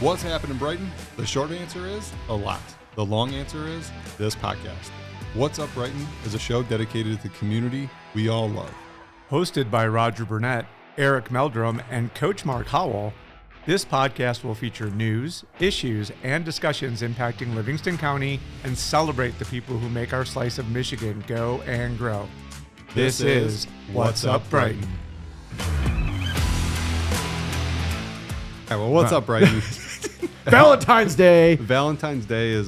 What's happening, Brighton? The short answer is a lot. The long answer is this podcast. What's Up Brighton is a show dedicated to the community we all love. Hosted by Roger Burnett, Eric Meldrum, and Coach Mark Howell, this podcast will feature news, issues, and discussions impacting Livingston County and celebrate the people who make our slice of Michigan go and grow. This is What's Up Brighton. All right, well, what's up, Brighton? Valentine's Day. Valentine's Day is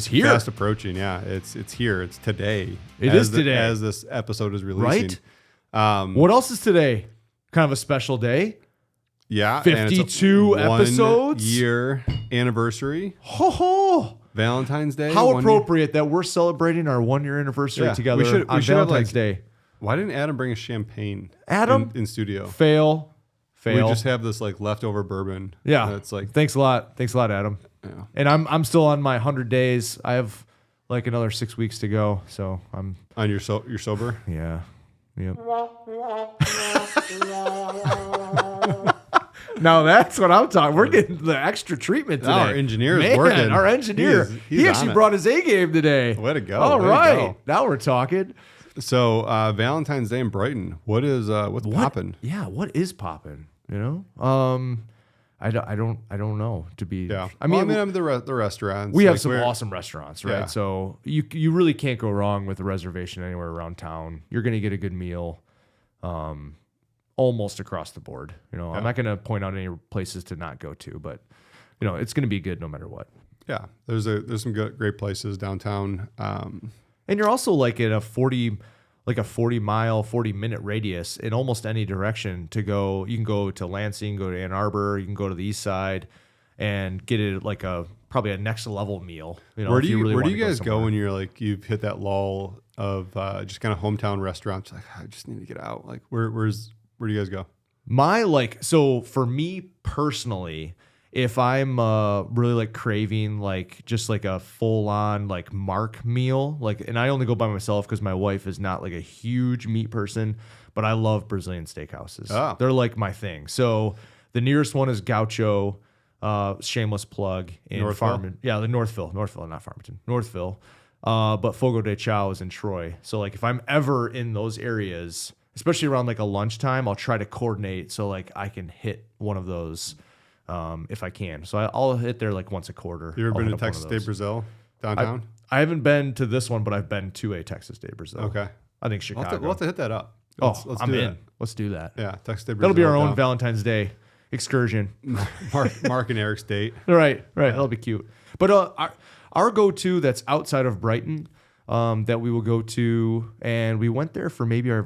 here. Fast approaching. Yeah, it's here. It's today. It is today. As this episode is releasing. Right? What else is today? Kind of a special day. Yeah. 52 episodes. 1 year anniversary. Ho ho. Valentine's Day. How appropriate that we're celebrating our 1 year anniversary together on Valentine's Day. Why didn't Adam bring us champagne? Adam in studio. Fail. We just have this like leftover bourbon. Yeah. It's like thanks a lot, Adam. Yeah. And I'm still on my 100 days. I have like another 6 weeks to go, so I'm on you're sober. Yeah. Yep. Now that's what I'm talking. We're getting the extra treatment today. Our engineer is working. Our engineer, he actually brought his A game today. Way to go! All right, now we're talking. So Valentine's Day in Brighton. What's popping? Yeah, what is popping? You know, I don't know. To be, yeah. I mean, the restaurants. We have some awesome restaurants, right? Yeah. So you really can't go wrong with a reservation anywhere around town. You're going to get a good meal, almost across the board. You know, I'm not going to point out any places to not go to, but you know, it's going to be good no matter what. Yeah, there's some great places downtown. And you're also like in a 40 mile, 40-minute radius in almost any direction to go. You can go to Lansing, go to Ann Arbor, you can go to the east side and get it like probably a next level meal. You know, where do you guys go when you're like, you've hit that lull of just kind of hometown restaurants? Like, I just need to get out. Like where do you guys go? So for me personally, if I'm really like craving like just like a full on like Mark meal, and I only go by myself because my wife is not like a huge meat person, but I love Brazilian steakhouses. Oh. They're like my thing. So the nearest one is Gaucho, shameless plug in Farmington. Yeah, the Northville, not Farmington, Northville. But Fogo de Chao is in Troy. So like if I'm ever in those areas, especially around like a lunchtime, I'll try to coordinate so like I can hit one of those. If I can. So I'll hit there like once a quarter. You ever been to Texas Day Brazil downtown? I haven't been to this one, but I've been to a Texas Day Brazil. Okay. I think Chicago. We'll have to hit that up. Let's I'm in. That. Let's do that. Yeah, Texas Day Brazil. That'll be our own Valentine's Day excursion. Mark and Eric's date. Right. That'll be cute. But our go-to that's outside of Brighton that we will go to, and we went there for maybe it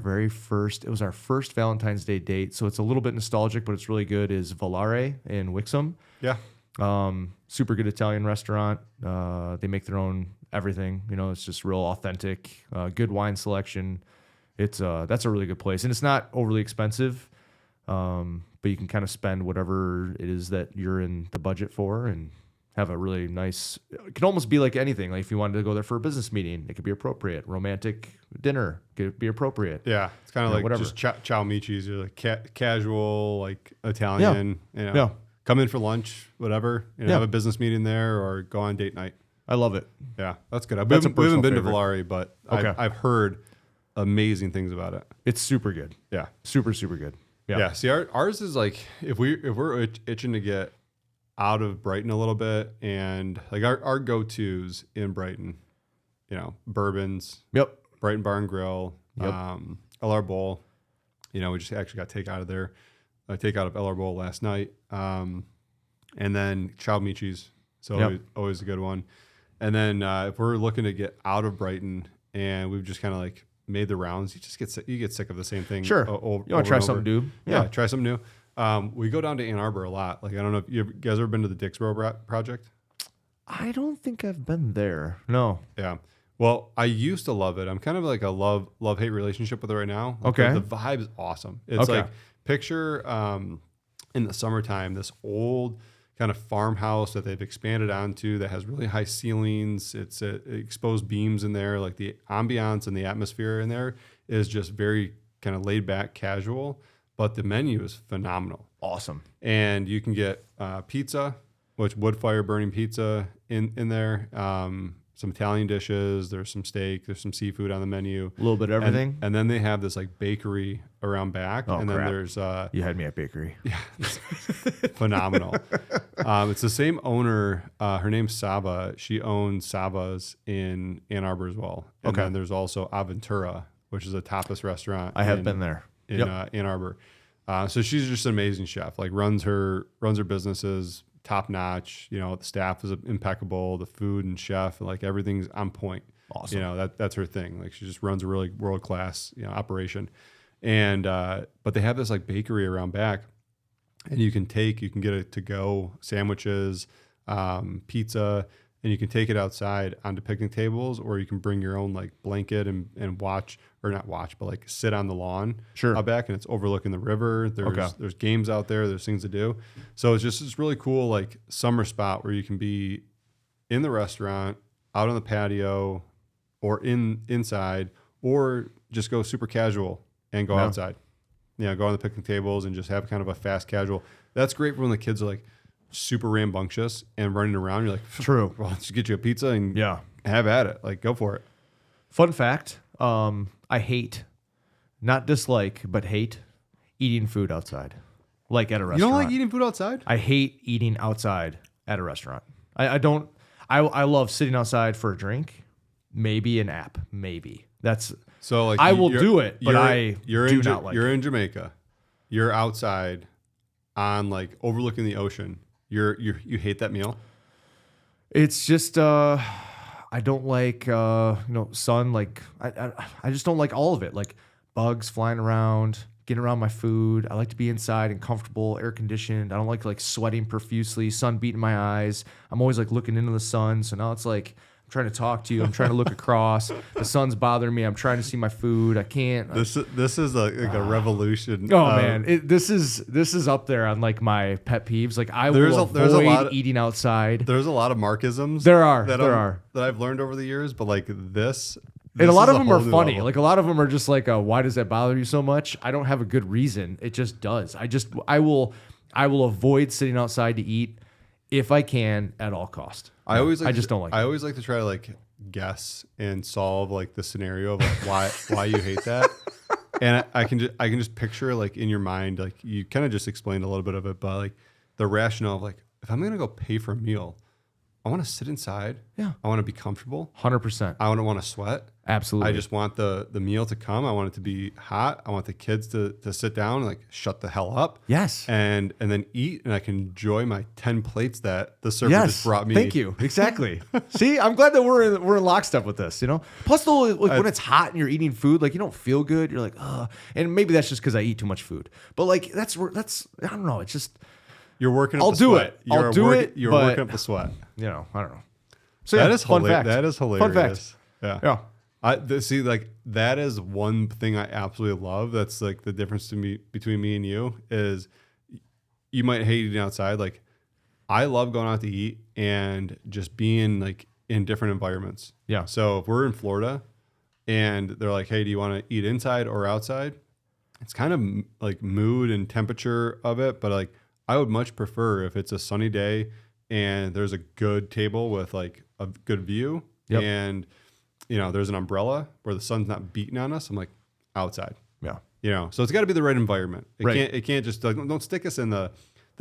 was our first Valentine's Day date, so it's a little bit nostalgic, but it's really good, is Volare in Wixom. Yeah. Super good Italian restaurant. They make their own everything. You know, it's just real authentic, good wine selection. That's a really good place, and it's not overly expensive, but you can kind of spend whatever it is that you're in the budget for and have a really nice, it could almost be like anything. Like if you wanted to go there for a business meeting, it could be appropriate. Romantic dinner could be appropriate. Yeah. It's kind of like whatever. Just chow michis, or like casual, like Italian, Yeah. Come in for lunch, whatever, have a business meeting there or go on date night. I love it. Yeah. That's good. We haven't been to Volare, but okay. I've heard amazing things about it. It's super good. Yeah. Super, super good. Yeah. See, ours is like, if we're itching to get out of Brighton a little bit, and like our go-tos in Brighton, bourbons. Yep. Brighton Bar and Grill. Yep. LR Bowl. We just actually got takeout of there. Takeout of LR Bowl last night. And then Chow Michis. So always a good one. And then if we're looking to get out of Brighton and we've just kind of like made the rounds, you get sick of the same thing. Sure. You want to try something new? Yeah, try something new. We go down to Ann Arbor a lot. Like, I don't know if you guys ever been to the Dixboro project? I don't think I've been there. No. Yeah. Well, I used to love it. I'm kind of like a love-hate relationship with it right now. Okay. The vibe is awesome. It's like, picture in the summertime, this old kind of farmhouse that they've expanded onto that has really high ceilings. It's exposed beams in there. Like the ambiance and the atmosphere in there is just very kind of laid back, casual. but the menu is phenomenal. Awesome. And you can get pizza, which wood fire burning pizza in there. Some Italian dishes. There's some steak. There's some seafood on the menu. A little bit of everything. And then they have this like bakery around back. Oh, and then crap. there's You had me at bakery. phenomenal. It's the same owner. Her name's Saba. She owns Saba's in Ann Arbor as well. And Okay. then there's also Aventura, which is a tapas restaurant. I have been there. in Ann Arbor. So she's just an amazing chef. Like runs her businesses top notch. You know, the staff is impeccable. The food and chef, like everything's on point. Awesome. You know, that's her thing. Like she just runs a really world class operation. And but they have this like bakery around back, and you can get it to go sandwiches, pizza, and you can take it outside onto picnic tables, or you can bring your own like blanket and watch, or not watch, but like sit on the lawn out back, and it's overlooking the river. There's games out there. There's things to do. So it's just this really cool like summer spot where you can be in the restaurant, out on the patio, or inside, or just go super casual and go outside. Go on the picnic tables and just have kind of a fast casual. That's great for when the kids are like super rambunctious and running around. You're like, True. Well, let's get you a pizza and have at it. Like, go for it. Fun fact, I hate, not dislike, but hate eating food outside, like at a restaurant. You don't like eating food outside? I hate eating outside at a restaurant. I don't. I love sitting outside for a drink, maybe an app, maybe. That's so like I will do it, but you're in Jamaica. You're outside on like overlooking the ocean. You hate that meal? It's just I don't like sun. Like I just don't like all of it. Like bugs flying around, getting around my food. I like to be inside and comfortable, air conditioned. I don't like sweating profusely, sun beating my eyes. I'm always like looking into the sun. So now it's like I'm trying to talk to you. I'm trying to look across. The sun's bothering me. I'm trying to see my food. I can't. This is like a revolution. Oh man, this is up there on like my pet peeves. Like I will avoid eating outside. There's a lot of markisms. There are that I've learned over the years, but like this and a lot of them are funny. Level. Like a lot of them are just like, why does that bother you so much? I don't have a good reason. It just does. I will avoid sitting outside to eat if I can at all cost. I always like to try to like guess and solve like the scenario of like why you hate that. And I can just picture like in your mind, like you kind of just explained a little bit of it, but like the rationale of like, if I'm going to go pay for a meal, I want to sit inside. Yeah. I want to be comfortable. 100%. I don't want to sweat. Absolutely. I just want the meal to come. I want it to be hot. I want the kids to sit down and like shut the hell up. Yes. And then eat, and I can enjoy my 10 plates that the server just brought me. Thank you. Exactly. See, I'm glad that we're in lockstep with this, Plus though, like, when it's hot and you're eating food, like you don't feel good. You're like, ugh. And maybe that's just because I eat too much food. But like that's I don't know. It's just you're working up I'll the do sweat. it. I'll do it. You're working up the sweat. I don't know. So that yeah, is fun fact. That is hilarious. Fun fact. Yeah. See, like that is one thing I absolutely love. That's like the difference between me and you is you might hate eating outside. Like I love going out to eat and just being like in different environments. Yeah. So if we're in Florida and they're like, hey, do you want to eat inside or outside? It's kind of like mood and temperature of it. But like I would much prefer if it's a sunny day and there's a good table with like a good view and there's an umbrella where the sun's not beating on us. I'm like outside. Yeah. So it's got to be the right environment. It can't just like, don't stick us in the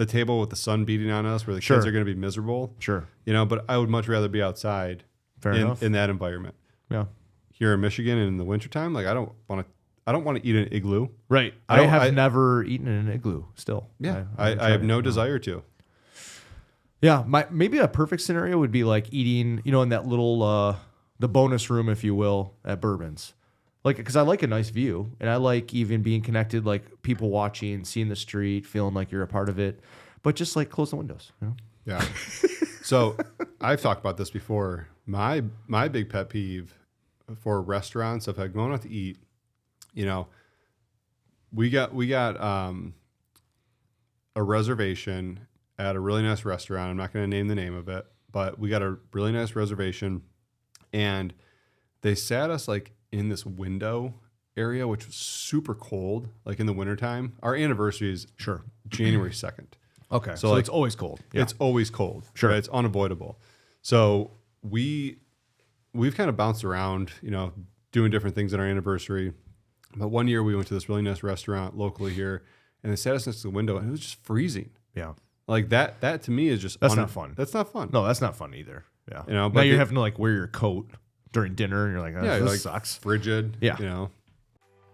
table with the sun beating on us where the kids are going to be miserable. Sure. But I would much rather be outside in that environment. Yeah. Here in Michigan in the wintertime, like I don't want to eat an igloo. Right. I have never eaten in an igloo still. Yeah. I have no desire to. Yeah. Maybe a perfect scenario would be like eating, in that little, the bonus room, if you will, at Bourbon's. Like, because I like a nice view and I like even being connected, like people watching, seeing the street, feeling like you're a part of it, but just like close the windows. Yeah. So I've talked about this before. My big pet peeve for restaurants, if I'm going out to eat, we got a reservation at a really nice restaurant. I'm not going to name the name of it, but we got a really nice reservation and they sat us like in this window area, which was super cold, like in the wintertime. Our anniversary is January 2nd. Okay. So like, it's always cold. Yeah. It's always cold. Sure. Right? It's unavoidable. So we've kind of bounced around, doing different things on our anniversary. But one year we went to this really nice restaurant locally here, and they sat us next to the window, and it was just freezing. Yeah. Like that to me is just That's not fun. That's not fun. No, that's not fun either. Yeah. But now you're having to like wear your coat during dinner, and you're like, this like, sucks. Frigid. Yeah.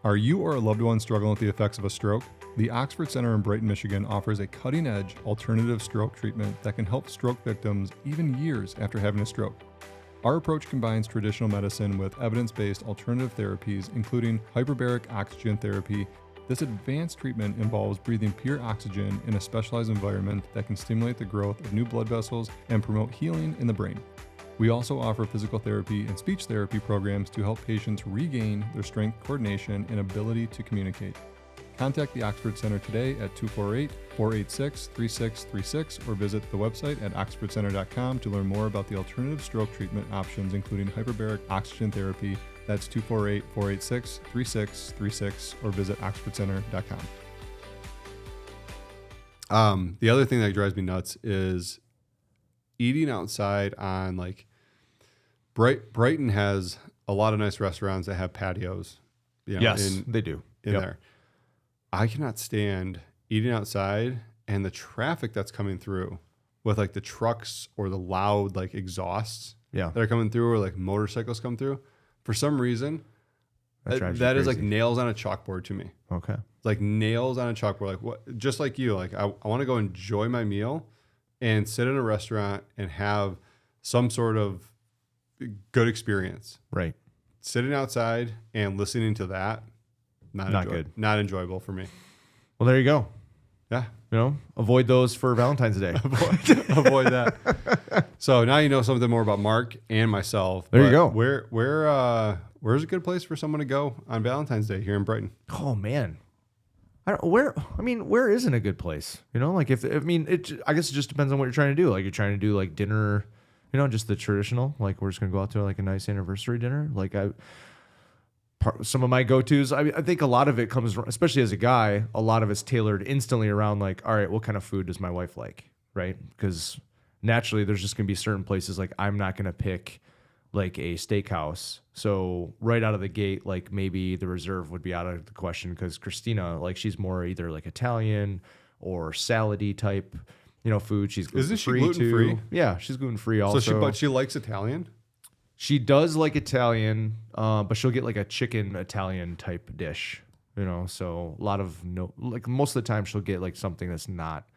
Are you or a loved one struggling with the effects of a stroke? The Oxford Center in Brighton, Michigan offers a cutting-edge alternative stroke treatment that can help stroke victims even years after having a stroke. Our approach combines traditional medicine with evidence-based alternative therapies, including hyperbaric oxygen therapy. This advanced treatment involves breathing pure oxygen in a specialized environment that can stimulate the growth of new blood vessels and promote healing in the brain. We also offer physical therapy and speech therapy programs to help patients regain their strength, coordination, and ability to communicate. Contact the Oxford Center today at 248-486-3636 or visit the website at oxfordcenter.com to learn more about the alternative stroke treatment options, including hyperbaric oxygen therapy. That's 248-486-3636 or visit oxfordcenter.com. The other thing that drives me nuts is eating outside on like Brighton has a lot of nice restaurants that have patios. Yes, they do. In there. I cannot stand eating outside and the traffic that's coming through with like the trucks or the loud like exhausts that are coming through, or like motorcycles come through. For some reason, that is like nails on a chalkboard to me. Okay. Like nails on a chalkboard. Like what? Just like you. Like I want to go enjoy my meal and sit in a restaurant and have some sort of good experience. Right. Sitting outside and listening to that. Not good. Not enjoyable for me. Well, there you go. Yeah. Avoid those for Valentine's Day. avoid that. So now you know something more about Mark and myself. There you go. Where's a good place for someone to go on Valentine's Day here in Brighton? Oh man. Where isn't a good place? I guess it just depends on what you're trying to do. Like you're trying to do like dinner, just the traditional, like we're just going to go out to like a nice anniversary dinner. Like some of my go-tos, I think a lot of it comes, especially as a guy, a lot of it's tailored instantly around like, all right, what kind of food does my wife like, right? Because naturally there's just going to be certain places like I'm not going to pick like a steakhouse. So right out of the gate, like maybe the reserve would be out of the question because Christina, like she's more either like Italian or salady type, food. She's gluten-free. Isn't she gluten-free? Yeah, she's gluten-free also. But she likes Italian? She does like Italian, but she'll get like a chicken Italian type dish, so a lot of most of the time she'll get like something that's not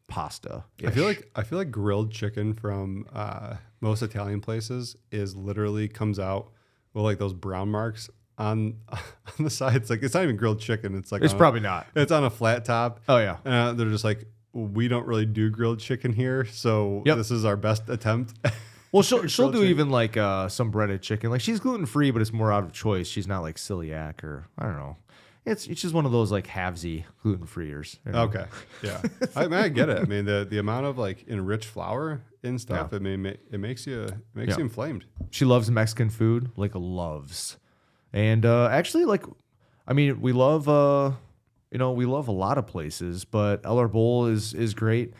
pasta. I feel like grilled chicken from most Italian places is literally comes out with like those brown marks on the sides. Like it's not even grilled chicken. It's like probably not. It's on a flat top. Oh yeah. They're just like, we don't really do grilled chicken here, so this is our best attempt. Well, she'll do even like some breaded chicken. Like she's gluten free, but it's more out of choice. She's not like celiac or I don't know. It's just one of those like halvesy gluten freers. Okay, yeah. I get it. I mean the amount of like enriched flour and stuff. Yeah. I mean it makes you inflamed. She loves Mexican food, like loves, and actually like, I mean we love we love a lot of places, but El Arbol is great.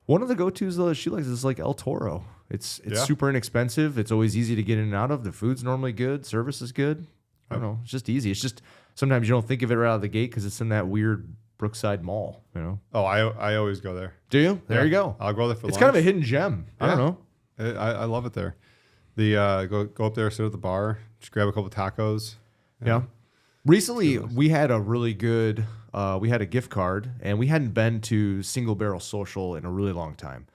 One of the go-tos though that she likes is like El Toro. It's super inexpensive. It's always easy to get in and out of. The food's normally good. Service is good. I don't know. It's just easy. It's just sometimes you don't think of it right out of the gate because it's in that weird Brookside Mall. Oh, I always go there. Do you? There you go. I'll go there for lunch. It's kind of a hidden gem. I don't know. I love it there. Go up there, sit at the bar, just grab a couple tacos. Yeah. Recently, we had a really good. We had a gift card, and we hadn't been to Single Barrel Social in a really long time,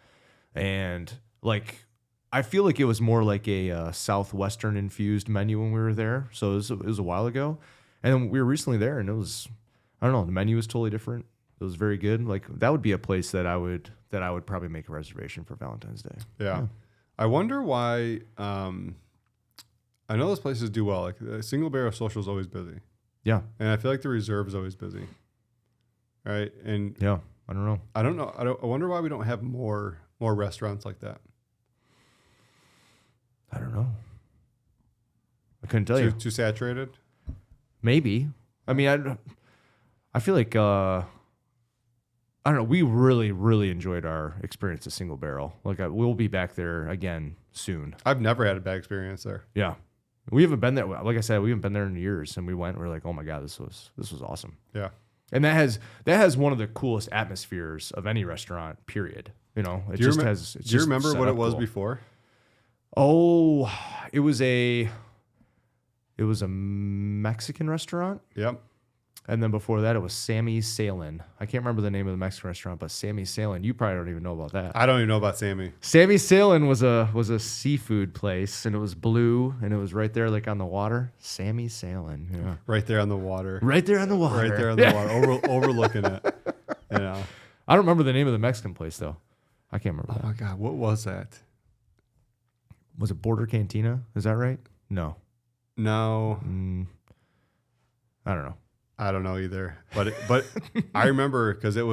and like. I feel like it was more like a Southwestern infused menu when we were there. So it was a while ago. And then we were recently there and it was, I don't know, the menu was totally different. It was very good. Like that would be a place that I would probably make a reservation for Valentine's Day. Yeah. I wonder why, I know those places do well. Like Single Barrel Social is always busy. Yeah. And I feel like the Reserve is always busy. Right. And yeah, I don't know. I wonder why we don't have more restaurants like that. I don't know. I couldn't tell you. Too saturated? Maybe. I mean, I feel like I don't know. We really, really enjoyed our experience at Single Barrel. Like we'll be back there again soon. I've never had a bad experience there. Yeah, we haven't been there. Like I said, we haven't been there in years, and we went. We're like, oh my god, this was awesome. Yeah, and that has one of the coolest atmospheres of any restaurant. Period. You know, it just has. Do you remember what it was before? Oh, it was a Mexican restaurant. Yep. And then before that, it was Sammy's Sailing. I can't remember the name of the Mexican restaurant, but Sammy's Sailing. You probably don't even know about that. I don't even know about Sammy. Sammy's Sailing was a seafood place, and it was blue, and it was right there, like on the water. Sammy's Sailing. Yeah. Right there on the water. Right there on the water. Right there on the water, overlooking it. You know. I don't remember the name of the Mexican place though. I can't remember. Oh my god, what was that? Was it Border Cantina? Is that right? No. No. I don't know. I don't know either, but I remember because that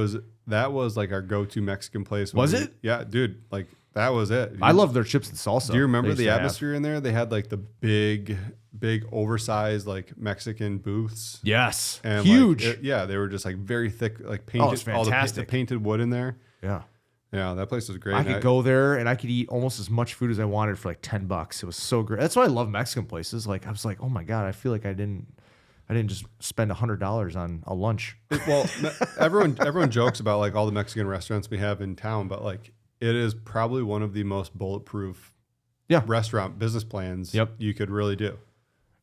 was like our go-to Mexican place. Was it? Yeah, dude, like that was it. I love their chips and salsa. Do you remember the atmosphere in there? They had like the big, oversized like Mexican booths. Yes, and huge. Like, they were just like very thick, like painted. Oh, it's fantastic. All the painted wood in there. Yeah. Yeah, that place was great. I could go there and I could eat almost as much food as I wanted for like $10. It was so great. That's why I love Mexican places. Like I was like, oh my god, I feel like I didn't just spend $100 on a lunch. Well, everyone jokes about like all the Mexican restaurants we have in town, but like it is probably one of the most bulletproof restaurant business plans you could really do.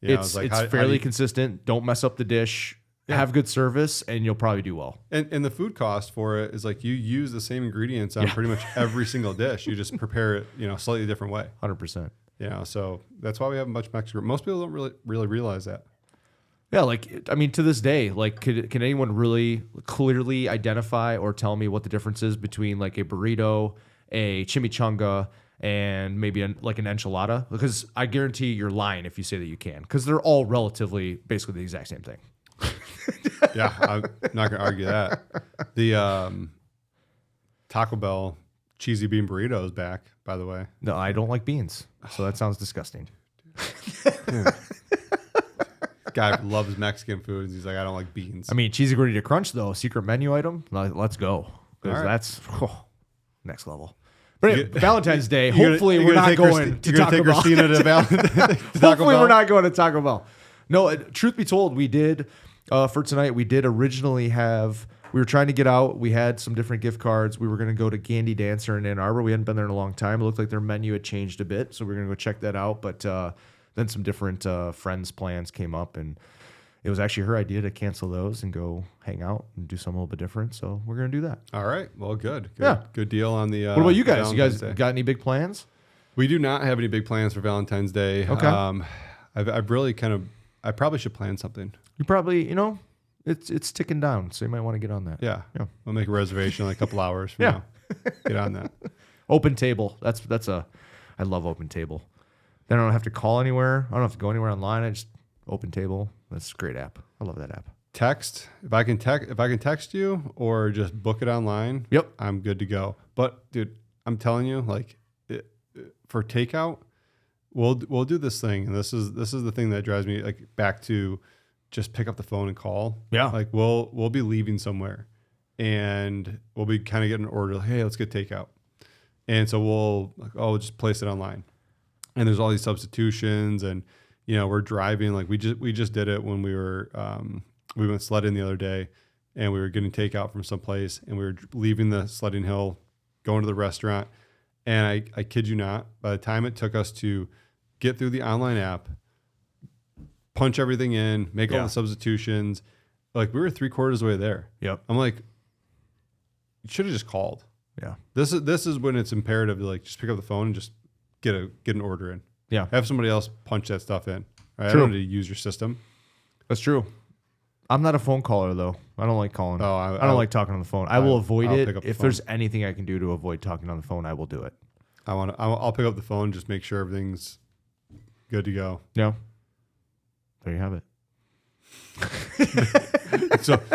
You know, it's like, fairly consistent. Don't mess up the dish. Yeah. Have good service, and you'll probably do well. And the food cost for it is like you use the same ingredients on pretty much every single dish. You just prepare it, slightly different way. 100%. So that's why we have a bunch of Mexican. Most people don't really realize that. Yeah, like I mean, to this day, like, can anyone really clearly identify or tell me what the difference is between like a burrito, a chimichanga, and maybe like an enchilada? Because I guarantee you're lying if you say that you can, because they're all relatively basically the exact same thing. Yeah, I'm not going to argue that. The Taco Bell cheesy bean burrito is back, by the way. No, I don't like beans, so that sounds disgusting. Guy loves Mexican food, and he's like, I don't like beans. I mean, cheesy gordita crunch though, secret menu item. Let's go, because that's next level. But anyway, Valentine's Day. Hopefully, we're not going to Taco Bell. Christina to Hopefully, we're not going to Taco Bell. No, truth be told, we did. For tonight, we did originally we were trying to get out. We had some different gift cards. We were going to go to Gandy Dancer in Ann Arbor. We hadn't been there in a long time. It looked like their menu had changed a bit, so we were going to go check that out. But then some different friends' plans came up, and it was actually her idea to cancel those and go hang out and do something a little bit different. So we're going to do that. All right. Well, good. Yeah. Good deal on the what about you guys? You guys Day. got any big plans? We do not have any big plans for Valentine's Day. Okay. I've really I probably should plan something. You probably, it's ticking down, so you might want to get on that. Yeah. We'll make a reservation in a couple hours from now. Get on that. Open Table. I love Open Table. Then I don't have to call anywhere. I don't have to go anywhere online. I just Open Table. That's a great app. I love that app. Text. If I can text you or just book it online. Yep. I'm good to go. But dude, I'm telling you, like for takeout, we'll do this thing, and this is the thing that drives me like back to just pick up the phone and call. Yeah. Like we'll be leaving somewhere, and we'll be kind of getting an order. Like, hey, let's get takeout, and so we'll just place it online, and there's all these substitutions, and we're driving. Like we just did it when we went sledding the other day, and we were getting takeout from someplace, and we were leaving the sledding hill, going to the restaurant. And I kid you not, by the time it took us to get through the online app, punch everything in, make all the substitutions, like we were 3/4 of the way there. Yep. I'm like, you should have just called. Yeah. This is when it's imperative to like just pick up the phone and just get an order in. Yeah. Have somebody else punch that stuff in. Right? True. I don't need to use your system. That's true. I'm not a phone caller though. I don't like calling. Oh, I don't like talking on the phone. I will avoid it. If phone. there's anything I can do to avoid talking on the phone, I will do it. I'll pick up the phone, just make sure everything's good to go. Yeah. There you have it.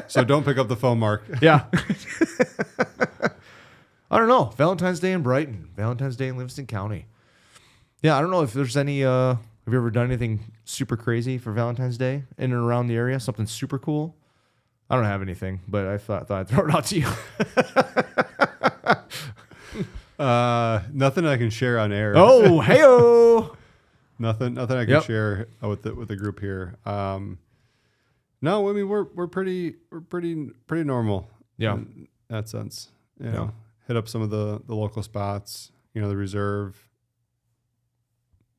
So don't pick up the phone, Mark. Yeah. I don't know. Valentine's Day in Brighton. Valentine's Day in Livingston County. Yeah, I don't know if there's any Have you ever done anything super crazy for Valentine's Day in and around the area? Something super cool? I don't have anything, but I thought I'd throw it out to you. Nothing I can share on air. Oh, hey-o! Nothing I can share with the group here. No, I mean we're pretty normal. Yeah. In that sense. You know, hit up some of the local spots, you know, the Reserve,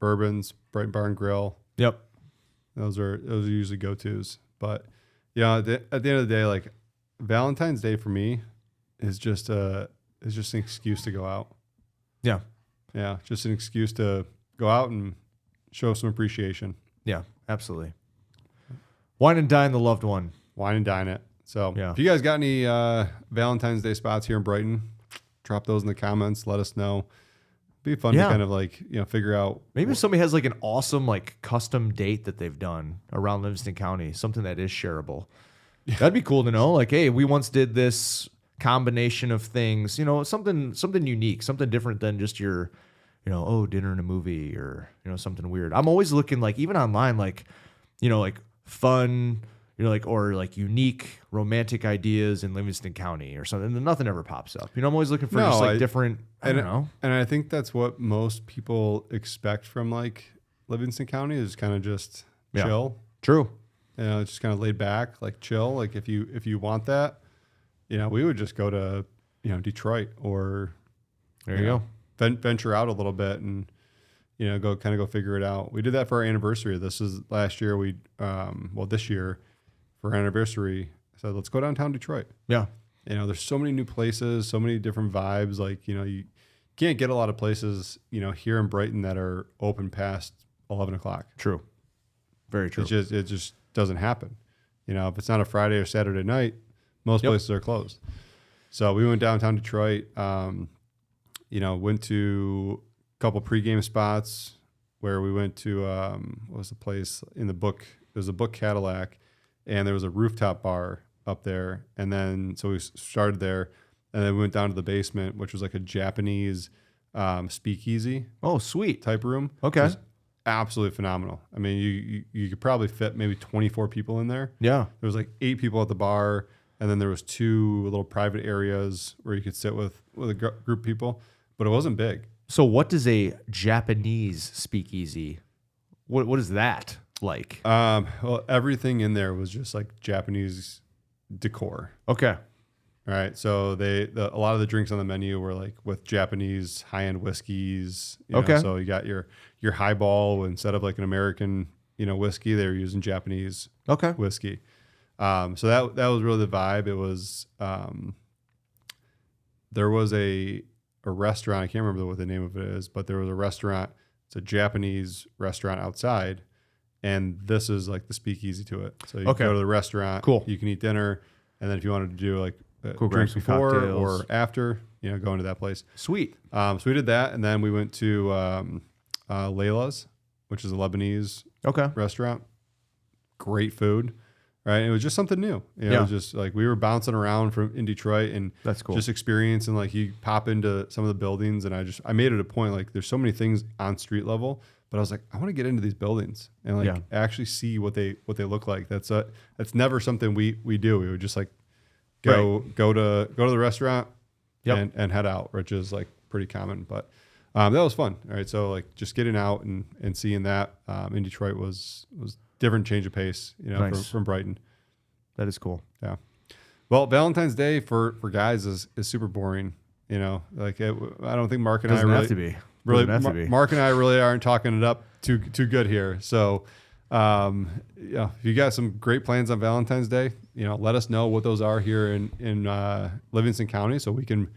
Bourbons, Brighton Bar and Grill. Yep. Those are usually go-tos. But yeah, at the end of the day, like Valentine's Day for me is just an excuse to go out. Yeah. Yeah, just an excuse to go out and show some appreciation. Yeah, absolutely. Wine and dine the loved one. Wine and dine it. So Yeah. if you guys got any Valentine's Day spots here in Brighton, drop those in the comments. Let us know. Be fun to kind of like, you know, figure out. Maybe if somebody has like an awesome like custom date that they've done around Livingston County, something that is shareable. That'd be cool to know. Like, hey, we once did this combination of things, you know, something unique, something different than just your, you know, oh, dinner and a movie or, you know, something weird. I'm always looking like even online, like, you know, like fun, you know, like, or like unique romantic ideas in Livingston County or something. And nothing ever pops up. You know, I'm always looking for just like different, I don't know. And I think that's what most people expect from like Livingston County is kind of just chill. True. You know, just kind of laid back, like chill. Like if you want that, you know, we would just go to, you know, Detroit or there you go. Venture out a little bit and, you know, go figure it out. We did that for our anniversary. This is last year. This year for our anniversary, I said, let's go downtown Detroit. Yeah. You know, there's so many new places, so many different vibes. Like, you know, you can't get a lot of places, you know, here in Brighton that are open past 11 o'clock. True. Very true. It just doesn't happen. You know, if it's not a Friday or Saturday night, most places are closed. So we went downtown Detroit, you know, went to a couple pregame spots where we went to, what was the place in the book? It was a Book Cadillac, and there was a rooftop bar up there. And then, so we started there, and then we went down to the basement, which was like a Japanese speakeasy. Oh, sweet. Type room. Okay. Absolutely phenomenal. I mean, you could probably fit maybe 24 people in there. Yeah. There was like 8 people at the bar, and then there was 2 little private areas where you could sit with a group of people, but it wasn't big. So what does a Japanese speakeasy, what is that like? Well, everything in there was just like Japanese decor. Okay. All right. So a lot of the drinks on the menu were like with Japanese high-end whiskeys. You know, so you got your highball instead of like an American, you know, whiskey, they were using Japanese whiskey. So that was really the vibe. It was, there was a restaurant. I can't remember what the name of it is, but there was a restaurant. It's a Japanese restaurant outside, and this is like the speakeasy to it. So you go to the restaurant, you can eat dinner, and then if you wanted to do like drinks before cocktails or after, you know, go into that place. Sweet. So we did that, and then we went to Layla's, which is a Lebanese restaurant. Great food. Right. It was just something new. You know, it was just like we were bouncing around in Detroit and that's cool. Just experiencing, like you pop into some of the buildings, and I made it a point, like there's so many things on street level, but I was like, I want to get into these buildings and like actually see what they look like. That's never something we do. We would just like go to the restaurant and head out, which is like pretty common, but that was fun. All right. So like just getting out and seeing that in Detroit was different change of pace, you know, from Brighton. That is cool. Yeah. Well, Valentine's Day for guys is super boring. You know, like I don't think Mark and Doesn't I really have to be. Mark and I really aren't talking it up too good here. So, if you got some great plans on Valentine's Day, you know, let us know what those are here in Livingston County, so we can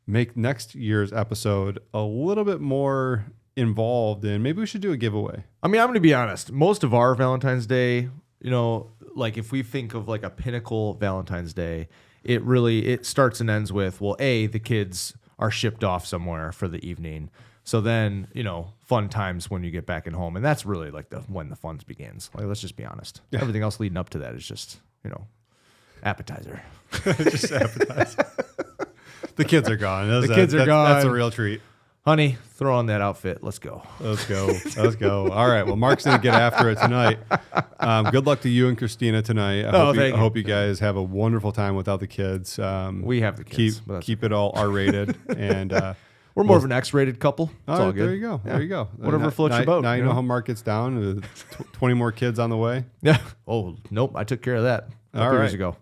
make next year's episode a little bit more involved, and maybe we should do a giveaway. I mean, I'm going to be honest. Most of our Valentine's Day, you know, like if we think of like a pinnacle Valentine's Day, it starts and ends with, well, the kids are shipped off somewhere for the evening. So then, you know, fun times when you get back at home. And that's really like when the fun begins. Like, let's just be honest. Yeah. Everything else leading up to that is just, you know, appetizer. Just appetizer. The kids are gone. Kids are gone. That's a real treat. Honey, throw on that outfit. Let's go. Let's go. All right. Well, Mark's going to get after it tonight. Good luck to you and Christina tonight. I hope you guys have a wonderful time without the kids. We have the kids. Keep it all R-rated. And we're more of an X-rated couple. It's all good. There you go. Yeah. There you go. Whatever floats your boat. Now you know how Mark gets down. 20 more kids on the way. Yeah. Oh, nope. I took care of that a couple years ago.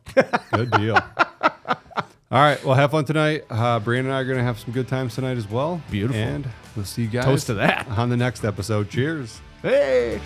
Good deal. All right. Well, have fun tonight. Brandon and I are going to have some good times tonight as well. Beautiful. And we'll see you guys Toast to that. on the next episode. Cheers. Hey.